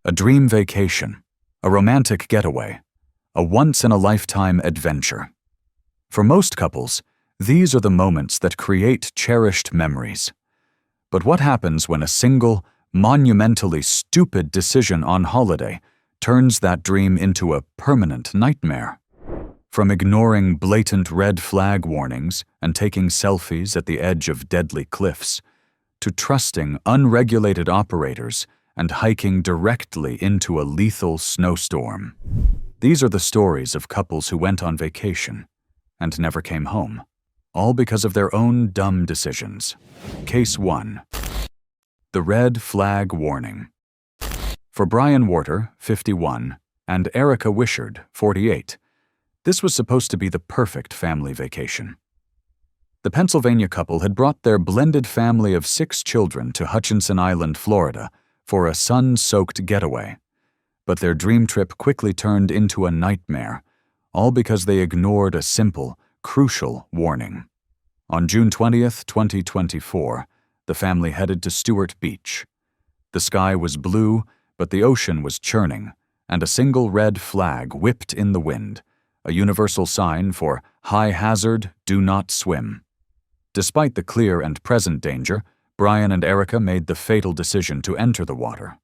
A dream vacation, a romantic getaway, a once-in-a-lifetime adventure. For most couples, these are the moments that create cherished memories. But what happens when a single, monumentally stupid decision on holiday turns that dream into a permanent nightmare? From ignoring blatant red flag warnings and taking selfies at the edge of deadly cliffs, to trusting unregulated operators and hiking directly into a lethal snowstorm. These are the stories of couples who went on vacation and never came home, all because of their own dumb decisions. Case 1. The red flag warning. For Brian Warter, 51, and Erica Wishard, 48, this was supposed to be the perfect family vacation. The Pennsylvania couple had brought their blended family of 6 children to Hutchinson Island, Florida, for a sun-soaked getaway. But their dream trip quickly turned into a nightmare, all because they ignored a simple, crucial warning. On June 20th, 2024, the family headed to Stewart Beach. The sky was blue, but the ocean was churning, and a single red flag whipped in the wind, a universal sign for high hazard, do not swim. Despite the clear and present danger, Brian and Erica made the fatal decision to enter the water.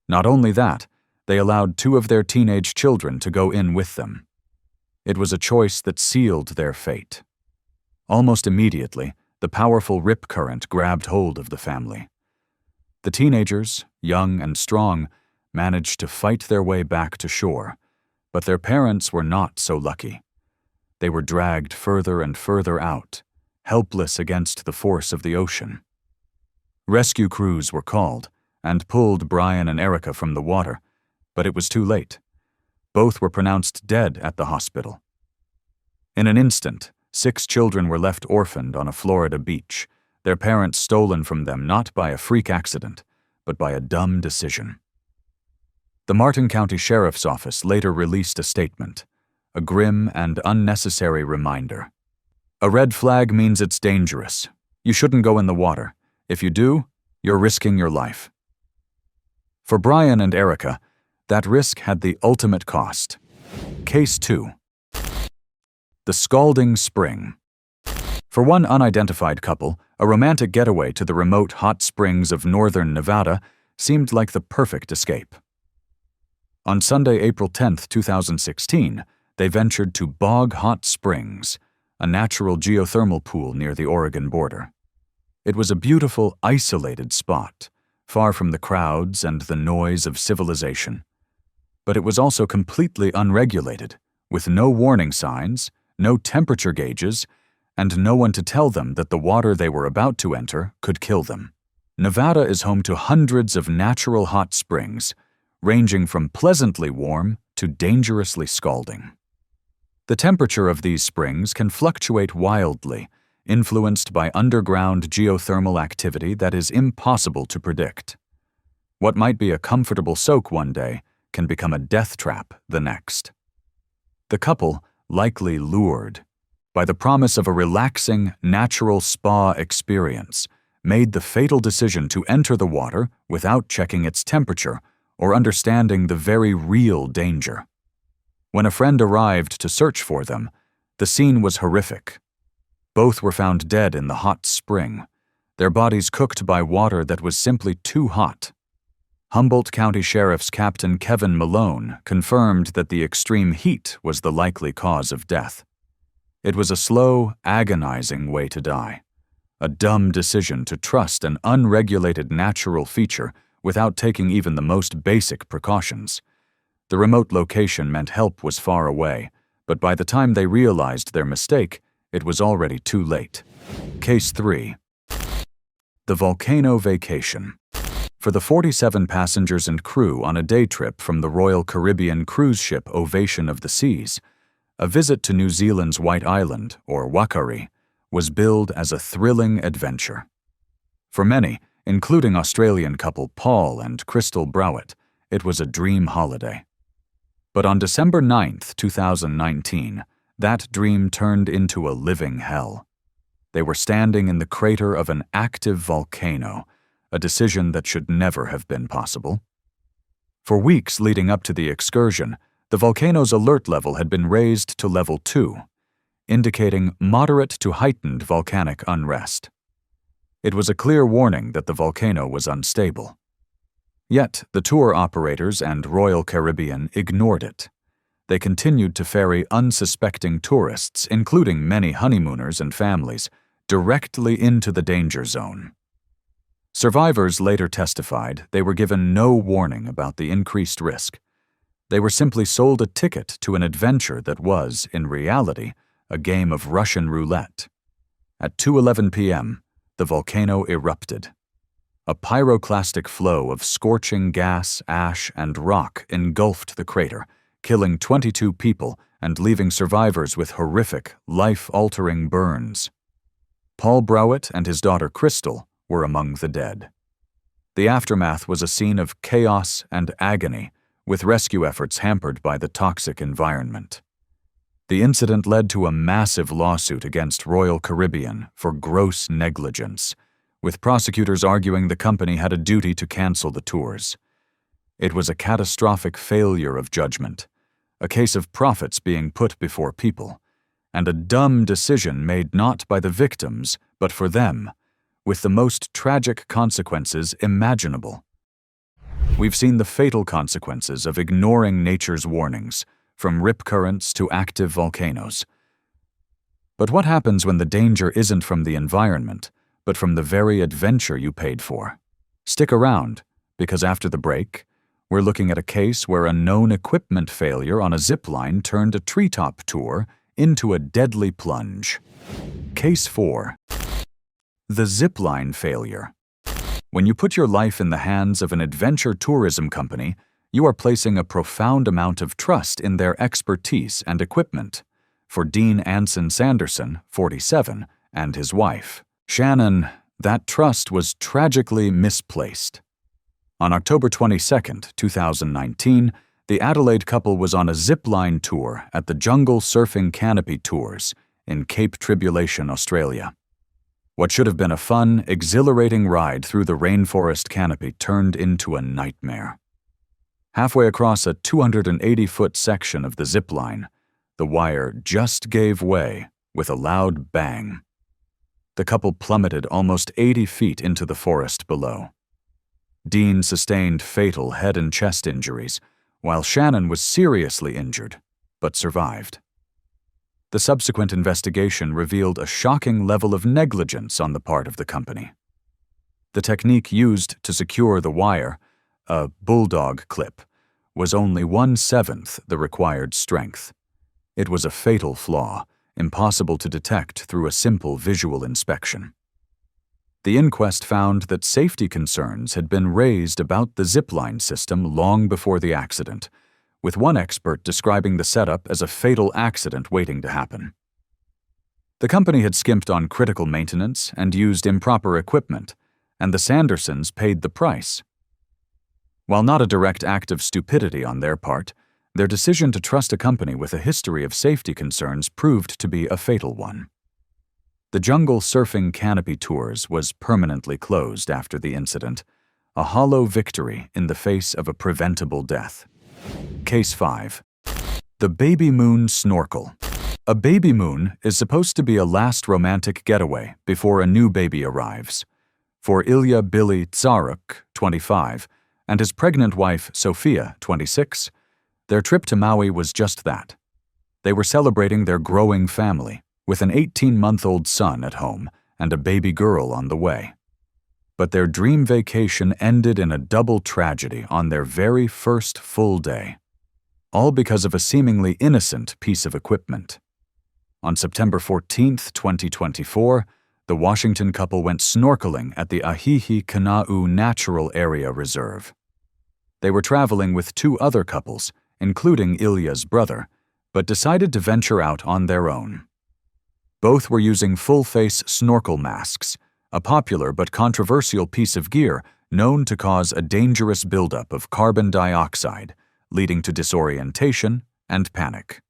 Not only that, they allowed 2 of their teenage children to go in with them. It was a choice that sealed their fate. Almost immediately, the powerful rip current grabbed hold of the family. The teenagers, young and strong, managed to fight their way back to shore, but their parents were not so lucky. They were dragged further and further out, helpless against the force of the ocean. Rescue crews were called and pulled Brian and Erica from the water, but it was too late. Both were pronounced dead at the hospital. In an instant, 6 children were left orphaned on a Florida beach, their parents stolen from them not by a freak accident, but by a dumb decision. The Martin County Sheriff's Office later released a statement, a grim and unnecessary reminder. A red flag means it's dangerous. You shouldn't go in the water. If you do, you're risking your life. For Brian and Erica, that risk had the ultimate cost. Case 2. The scalding spring. For one unidentified couple, a romantic getaway to the remote hot springs of northern Nevada seemed like the perfect escape. On Sunday, April 10, 2016, they ventured to Bog Hot Springs, a natural geothermal pool near the Oregon border. It was a beautiful, isolated spot, far from the crowds and the noise of civilization. But it was also completely unregulated, with no warning signs, no temperature gauges, and no one to tell them that the water they were about to enter could kill them. Nevada is home to hundreds of natural hot springs, ranging from pleasantly warm to dangerously scalding. The temperature of these springs can fluctuate wildly, influenced by underground geothermal activity that is impossible to predict. What might be a comfortable soak one day can become a death trap the next. The couple, likely lured by the promise of a relaxing, natural spa experience, made the fatal decision to enter the water without checking its temperature or understanding the very real danger. When a friend arrived to search for them, the scene was horrific. Both were found dead in the hot spring, their bodies cooked by water that was simply too hot. Humboldt County Sheriff's Captain Kevin Malone confirmed that the extreme heat was the likely cause of death. It was a slow, agonizing way to die, a dumb decision to trust an unregulated natural feature without taking even the most basic precautions. The remote location meant help was far away, but by the time they realized their mistake, it was already too late. Case 3. The volcano vacation. For the 47 passengers and crew on a day trip from the Royal Caribbean cruise ship Ovation of the Seas, a visit to New Zealand's White Island, or Whakaari, was billed as a thrilling adventure. For many, including Australian couple Paul and Crystal Browett, it was a dream holiday. But on December 9, 2019, that dream turned into a living hell. They were standing in the crater of an active volcano, a decision that should never have been possible. For weeks leading up to the excursion, the volcano's alert level had been raised to level 2, indicating moderate to heightened volcanic unrest. It was a clear warning that the volcano was unstable. Yet, the tour operators and Royal Caribbean ignored it. They continued to ferry unsuspecting tourists, including many honeymooners and families, directly into the danger zone. Survivors later testified they were given no warning about the increased risk. They were simply sold a ticket to an adventure that was, in reality, a game of Russian roulette. At 2:11 p.m., the volcano erupted. A pyroclastic flow of scorching gas, ash, and rock engulfed the crater, killing 22 people and leaving survivors with horrific, life-altering burns. Paul Browett and his daughter Crystal were among the dead. The aftermath was a scene of chaos and agony, with rescue efforts hampered by the toxic environment. The incident led to a massive lawsuit against Royal Caribbean for gross negligence, with prosecutors arguing the company had a duty to cancel the tours. It was a catastrophic failure of judgment, a case of profits being put before people, and a dumb decision made not by the victims, but for them, with the most tragic consequences imaginable. We've seen the fatal consequences of ignoring nature's warnings, from rip currents to active volcanoes. But what happens when the danger isn't from the environment, but from the very adventure you paid for? Stick around, because after the break, we're looking at a case where a known equipment failure on a zipline turned a treetop tour into a deadly plunge. Case 4. The zipline failure. When you put your life in the hands of an adventure tourism company, you are placing a profound amount of trust in their expertise and equipment. For Dean Anson Sanderson, 47, and his wife, Shannon, that trust was tragically misplaced. On October 22, 2019, the Adelaide couple was on a zipline tour at the Jungle Surfing Canopy Tours in Cape Tribulation, Australia. What should have been a fun, exhilarating ride through the rainforest canopy turned into a nightmare. Halfway across a 280-foot section of the zipline, the wire just gave way with a loud bang. The couple plummeted almost 80 feet into the forest below. Dean sustained fatal head and chest injuries, while Shannon was seriously injured, but survived. The subsequent investigation revealed a shocking level of negligence on the part of the company. The technique used to secure the wire, a bulldog clip, was only 1/7 the required strength. It was a fatal flaw, impossible to detect through a simple visual inspection. The inquest found that safety concerns had been raised about the zipline system long before the accident, with one expert describing the setup as a fatal accident waiting to happen. The company had skimped on critical maintenance and used improper equipment, and the Sandersons paid the price. While not a direct act of stupidity on their part, their decision to trust a company with a history of safety concerns proved to be a fatal one. The Jungle Surfing Canopy Tours was permanently closed after the incident, a hollow victory in the face of a preventable death. Case 5. The Baby Moon Snorkel. A baby moon is supposed to be a last romantic getaway before a new baby arrives. For Ilya Billy Tsaruk, 25, and his pregnant wife Sophia, 26, their trip to Maui was just that. They were celebrating their growing family, with an 18-month-old son at home and a baby girl on the way. But their dream vacation ended in a double tragedy on their very first full day, all because of a seemingly innocent piece of equipment. On September 14, 2024, the Washington couple went snorkeling at the Ahihi Kana'u Natural Area Reserve. They were traveling with 2 other couples, including Ilya's brother, but decided to venture out on their own. Both were using full-face snorkel masks, a popular but controversial piece of gear known to cause a dangerous buildup of carbon dioxide, leading to disorientation and panic.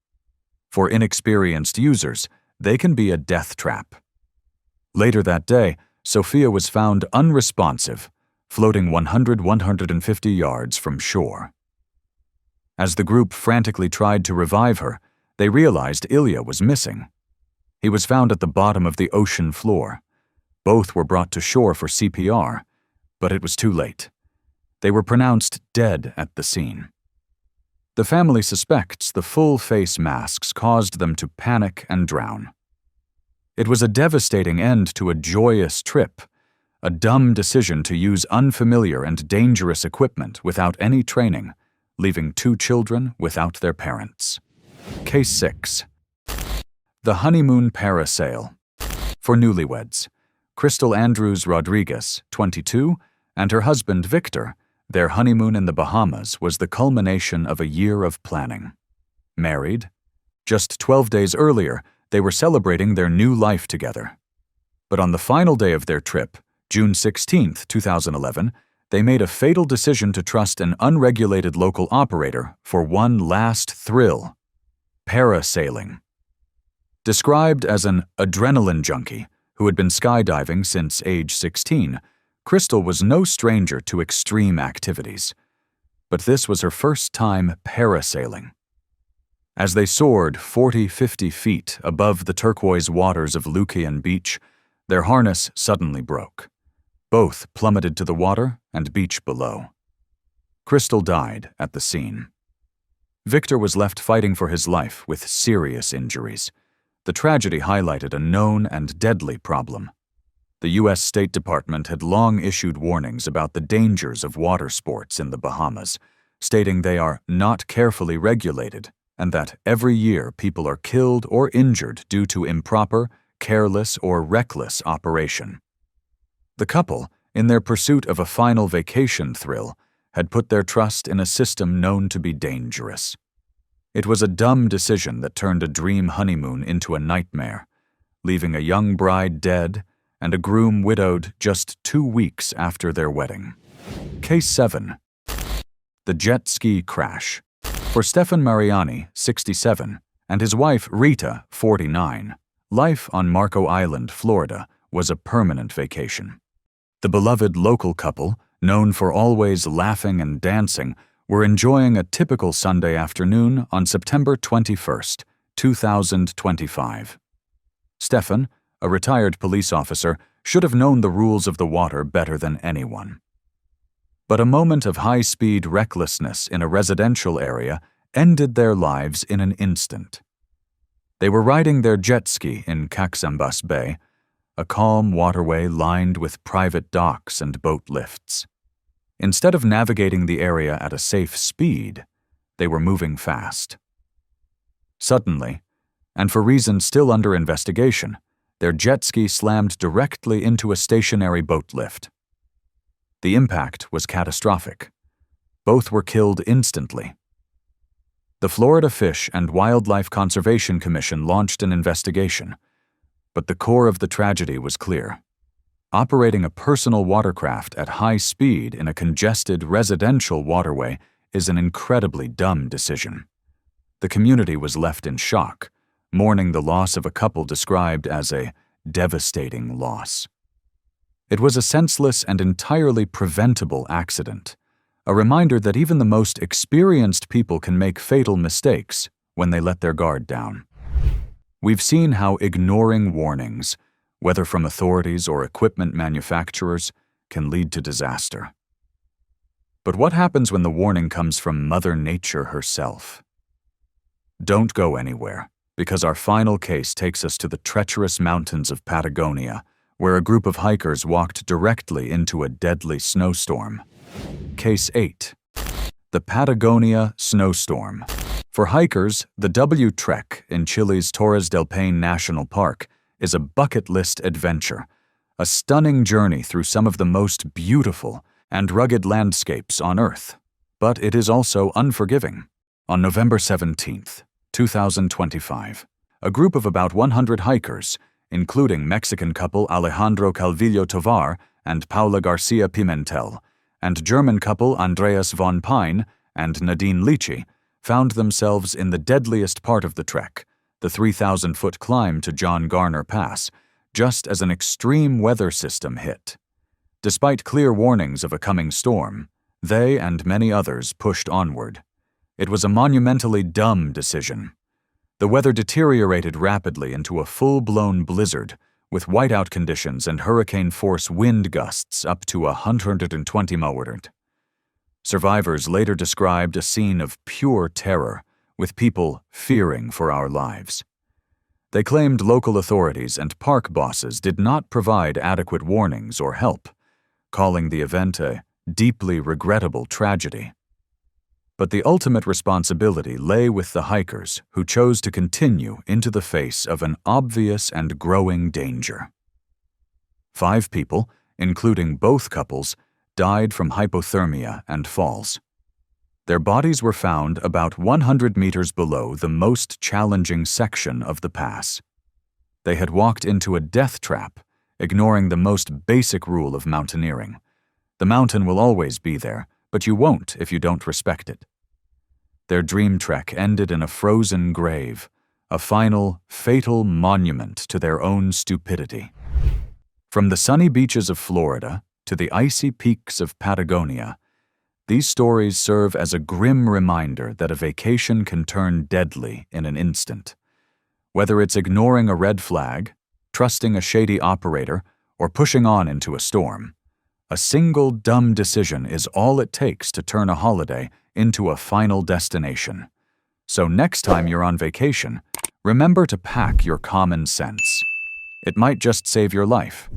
For inexperienced users, they can be a death trap. Later that day, Sophia was found unresponsive, floating 150 yards from shore. As the group frantically tried to revive her, they realized Ilya was missing. He was found at the bottom of the ocean floor. Both were brought to shore for CPR, but it was too late. They were pronounced dead at the scene. The family suspects the full face masks caused them to panic and drown. It was a devastating end to a joyous trip, a dumb decision to use unfamiliar and dangerous equipment without any training, leaving 2 children without their parents. Case 6. The honeymoon parasail. For newlyweds, Crystal Andrews Rodriguez, 22, and her husband Victor, their honeymoon in the Bahamas was the culmination of a year of planning. Married, just 12 days earlier, they were celebrating their new life together. But on the final day of their trip, June 16, 2011, they made a fatal decision to trust an unregulated local operator for one last thrill: parasailing. Described as an adrenaline junkie who had been skydiving since age 16, Crystal was no stranger to extreme activities. But this was her first time parasailing. As they soared 40-50 feet above the turquoise waters of Lucian Beach, their harness suddenly broke. Both plummeted to the water and beach below. Crystal died at the scene. Victor was left fighting for his life with serious injuries. The tragedy highlighted a known and deadly problem. The U.S. State Department had long issued warnings about the dangers of water sports in the Bahamas, stating they are not carefully regulated and that every year people are killed or injured due to improper, careless, or reckless operation. The couple, in their pursuit of a final vacation thrill, had put their trust in a system known to be dangerous. It was a dumb decision that turned a dream honeymoon into a nightmare, leaving a young bride dead and a groom widowed just 2 weeks after their wedding. Case 7. The jet ski crash. For Stefan Mariani, 67, and his wife Rita, 49, life on Marco Island, Florida, was a permanent vacation. The beloved local couple, known for always laughing and dancing, were enjoying a typical Sunday afternoon on September 21, 2025. Stefan, a retired police officer, should have known the rules of the water better than anyone. But a moment of high-speed recklessness in a residential area ended their lives in an instant. They were riding their jet ski in Caxambas Bay, a calm waterway lined with private docks and boat lifts. Instead of navigating the area at a safe speed, they were moving fast. Suddenly, and for reasons still under investigation, their jet ski slammed directly into a stationary boat lift. The impact was catastrophic. Both were killed instantly. The Florida Fish and Wildlife Conservation Commission launched an investigation, but the core of the tragedy was clear. Operating a personal watercraft at high speed in a congested residential waterway is an incredibly dumb decision. The community was left in shock, mourning the loss of a couple described as a devastating loss. It was a senseless and entirely preventable accident, a reminder that even the most experienced people can make fatal mistakes when they let their guard down. We've seen how ignoring warnings, whether from authorities or equipment manufacturers, can lead to disaster. But what happens when the warning comes from Mother Nature herself? Don't go anywhere, because our final case takes us to the treacherous mountains of Patagonia, where a group of hikers walked directly into a deadly snowstorm. Case 8. The Patagonia snowstorm. For hikers, the W Trek in Chile's Torres del Paine National Park is a bucket list adventure, a stunning journey through some of the most beautiful and rugged landscapes on Earth. But it is also unforgiving. On November 17, 2025, a group of about 100 hikers, including Mexican couple Alejandro Calvillo Tovar and Paula Garcia Pimentel, and German couple Andreas von Pine and Nadine Lichi, found themselves in the deadliest part of the trek, the 3,000-foot climb to John Garner Pass, just as an extreme weather system hit. Despite clear warnings of a coming storm, they and many others pushed onward. It was a monumentally dumb decision. The weather deteriorated rapidly into a full-blown blizzard, with whiteout conditions and hurricane-force wind gusts up to 120 mph. Survivors later described a scene of pure terror, with people fearing for our lives. They claimed local authorities and park bosses did not provide adequate warnings or help, calling the event a deeply regrettable tragedy. But the ultimate responsibility lay with the hikers who chose to continue into the face of an obvious and growing danger. 5 people, including both couples, died from hypothermia and falls. Their bodies were found about 100 meters below the most challenging section of the pass. They had walked into a death trap, ignoring the most basic rule of mountaineering. The mountain will always be there, but you won't if you don't respect it. Their dream trek ended in a frozen grave, a final, fatal monument to their own stupidity. From the sunny beaches of Florida to the icy peaks of Patagonia, these stories serve as a grim reminder that a vacation can turn deadly in an instant. Whether it's ignoring a red flag, trusting a shady operator, or pushing on into a storm, a single dumb decision is all it takes to turn a holiday into a final destination. So next time you're on vacation, remember to pack your common sense. It might just save your life.